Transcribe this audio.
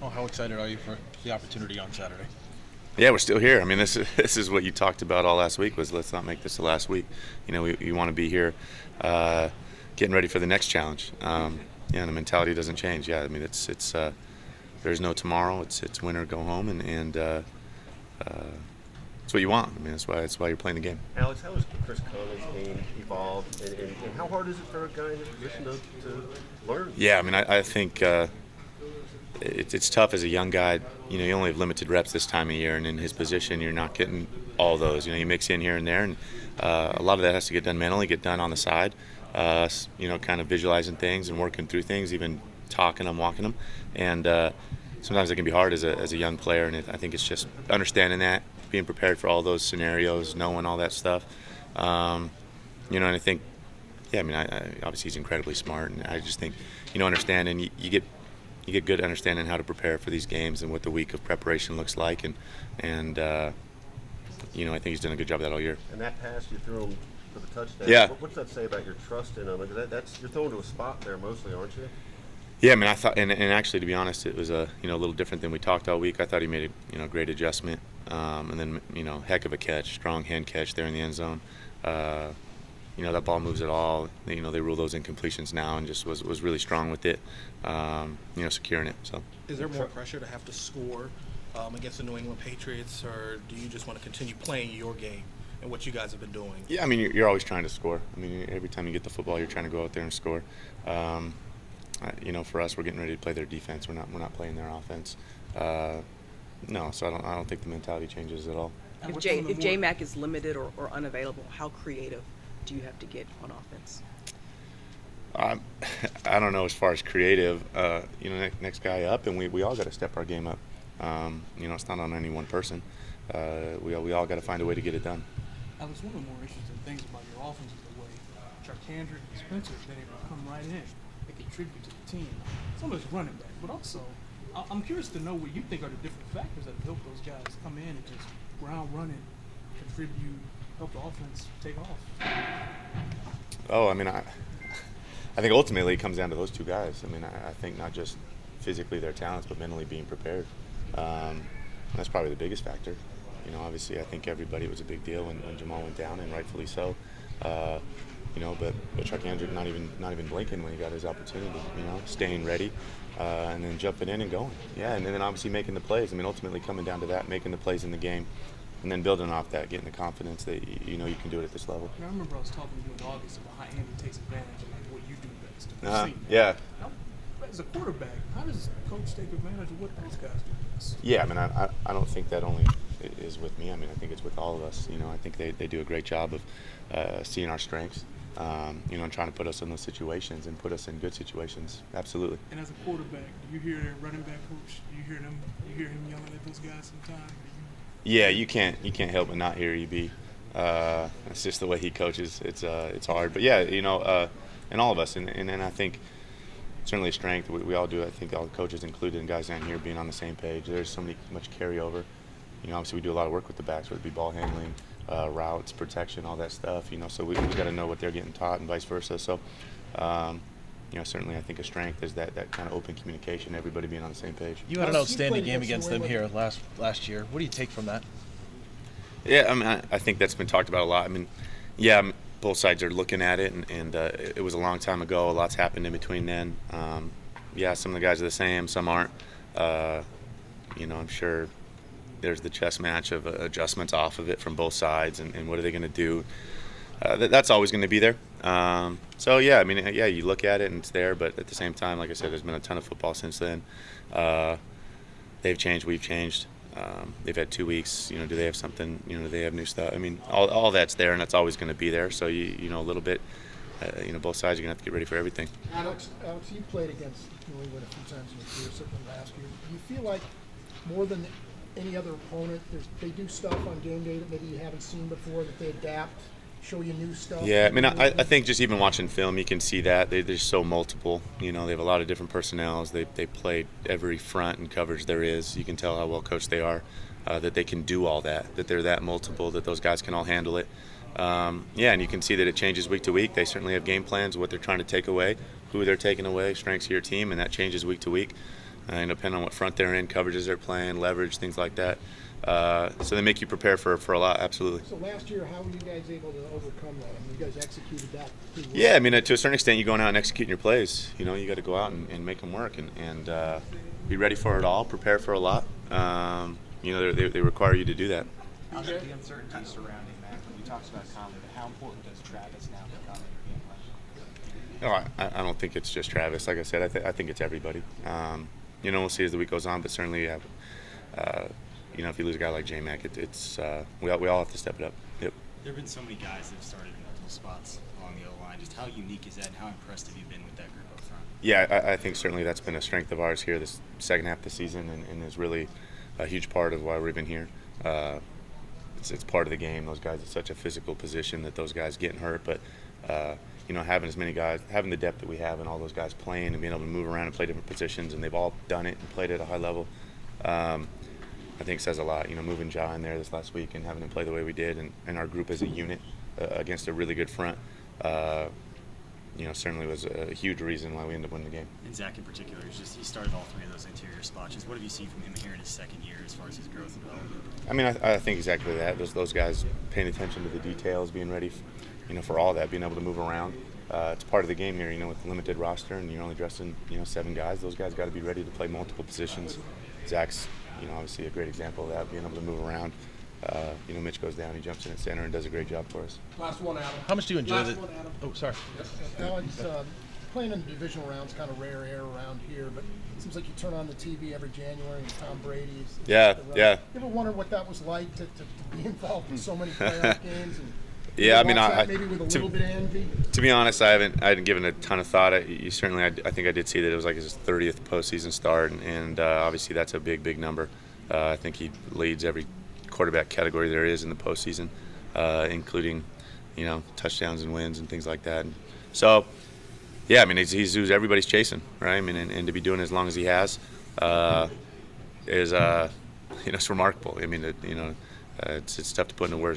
Oh, how excited are you for the opportunity on Saturday? Yeah, we're still here. I mean, this is what you talked about all last week. Was let's not make this the last week. We want to be here, uh, getting ready for the next challenge. Yeah, and the mentality doesn't change. Yeah, I mean, it's there's no tomorrow. It's win or go home, and it's what you want. I mean, that's why you're playing the game. Alex, how has Chris Conley's game evolved, and how hard is it for a guy in his position to learn? Yeah, I mean, I think it's tough as a young guy. You only have limited reps this time of year, and in his position, you're not getting all those. You mix in here and there, and a lot of that has to get done mentally, get done on the side. Kind of visualizing things and working through things, even talking them, walking them, and sometimes it can be hard as a young player. And I think it's just understanding that, being prepared for all those scenarios, knowing all that stuff. And I think, yeah, I mean, I obviously he's incredibly smart, and I just think, understanding you get good understanding how to prepare for these games and what the week of preparation looks like, and I think he's done a good job of that all year. And that pass you threw him for the touchdown. Yeah. What's that say about your trust in him? That's you're throwing to a spot there mostly, aren't you? Yeah, I mean, I thought, and actually, to be honest, it was a little different than we talked all week. I thought he made a great adjustment, and then heck of a catch, strong hand catch there in the end zone. That ball moves at all. They rule those incompletions now, and just was really strong with it. Securing it. So. Is there more pressure to have to score against the New England Patriots, or do you just want to continue playing your game and what you guys have been doing? Yeah, I mean, you're always trying to score. I mean, every time you get the football, you're trying to go out there and score. For us, we're getting ready to play their defense. We're not playing their offense. No, so I don't think the mentality changes at all. If J Mac is limited or unavailable, how creative do you have to get on offense? I don't know as far as creative. Next guy up, and we all got to step our game up. It's not on any one person. We all got to find a way to get it done. Alex, one of the more interesting things about your offense is the way Charkandrick and Spencer have been able to come right in and contribute to the team. Some of it's running back, but also I'm curious to know what you think are the different factors that help those guys come in and just ground running, contribute, help the offense take off. Oh, I mean, I think ultimately it comes down to those two guys. I mean, I think not just physically their talents, but mentally being prepared. That's probably the biggest factor. Obviously, I think everybody was a big deal when Jamal went down, and rightfully so. But Chuck Andrew not even blinking when he got his opportunity. Staying ready, and then jumping in and going. Yeah, and then obviously making the plays. I mean, ultimately coming down to that, making the plays in the game, and then building off that, getting the confidence that you can do it at this level. I remember I was talking to you in August about how Andy takes advantage of what you do best. Yeah. Now, as a quarterback, how does coach take advantage of what those guys do best? Yeah, I mean, I don't think that only is with me. I mean, I think it's with all of us. I think they do a great job of seeing our strengths, and trying to put us in those situations and put us in good situations. Absolutely. And as a quarterback, do you hear their running back coach? Do you hear him yelling at those guys sometimes? Yeah, you can't help but not hear EB. It's just the way he coaches. It's hard, but yeah, and all of us, and I think certainly a strength. We all do. I think all the coaches included and guys down here being on the same page. There's so much carryover. Obviously we do a lot of work with the backs, whether it be ball handling, routes, protection, all that stuff. So we got to know what they're getting taught and vice versa. So, certainly I think a strength is that kind of open communication, everybody being on the same page. You had an outstanding game against them here last year. What do you take from that? Yeah, I mean, I think that's been talked about a lot. I mean, yeah, both sides are looking at it, and it was a long time ago. A lot's happened in between then. Yeah, some of the guys are the same, some aren't. I'm sure there's the chess match of adjustments off of it from both sides, and what are they going to do? That's always going to be there. So, yeah, I mean, yeah, you look at it and it's there, but at the same time, like I said, there's been a ton of football since then. They've changed, we've changed. They've had 2 weeks. Do they have something? Do they have new stuff? I mean, all that's there, and that's always going to be there. So, a little bit, both sides are going to have to get ready for everything. Alex, you played against New England a few times in your career, certainly last year. Do you feel like more than any other opponent, they do stuff on game day that maybe you haven't seen before, that they adapt, show you new stuff? Yeah, I mean, I think just even watching film, you can see that. They're so multiple. They have a lot of different personnels. They play every front and coverage there is. You can tell how well coached they are, that they can do all that they're that multiple, that those guys can all handle it. Yeah, and you can see that it changes week to week. They certainly have game plans, what they're trying to take away, who they're taking away, strengths of your team, and that changes week to week. depending on what front they're in, coverages they're playing, leverage, things like that. So they make you prepare for a lot, absolutely. So last year, how were you guys able to overcome that? I mean, you guys executed that pretty well. Yeah, I mean, to a certain extent, you're going out and executing your plays. You got to go out and make them work and be ready for it all, prepare for a lot. They require you to do that. How did the uncertainty surrounding Mac, when you talked about Conley, but how important does Travis now become in your game plan? No, I don't think it's just Travis. Like I said, I think it's everybody. We'll see as the week goes on, but certainly, if you lose a guy like J-Mac, we all have to step it up. Yep. There have been so many guys that have started in multiple spots along the O-line. Just how unique is that, and how impressed have you been with that group up front? Yeah, I think certainly that's been a strength of ours here this second half of the season, and is really a huge part of why we're even here. It's part of the game. Those guys, it's such a physical position that those guys getting hurt, but having as many guys, having the depth that we have, and all those guys playing and being able to move around and play different positions, and they've all done it and played at a high level. I think says a lot. Moving Ja in there this last week and having him play the way we did, and our group as a unit against a really good front, certainly was a huge reason why we ended up winning the game. And Zach in particular, he started all three of those interior spots. Just what have you seen from him here in his second year as far as his growth and development? I mean, I think exactly that. Those guys paying attention to the details, being ready, for all that, being able to move around. It's part of the game here, with a limited roster, and you're only dressing, 7 guys. Those guys got to be ready to play multiple positions. Zach's, obviously a great example of that, being able to move around. Mitch goes down, he jumps in at center and does a great job for us. Last one, Adam. How much do you enjoy Last the? one, Adam. Oh, sorry. Alex, playing in the divisional rounds kind of rare air around here, but it seems like you turn on the TV every January and Tom Brady is Yeah. You ever wonder what that was like to be involved in so many playoff games? And Yeah, I mean, watch that maybe with a little bit of envy. To be honest, I hadn't given a ton of thought. I think I did see that it was like his 30th postseason start, and obviously that's a big number. I think he leads every quarterback category there is in the postseason, including, touchdowns and wins and things like that. And so, yeah, I mean, he's who everybody's chasing, right? I mean, and to be doing it as long as he has is, it's remarkable. I mean, it's tough to put into words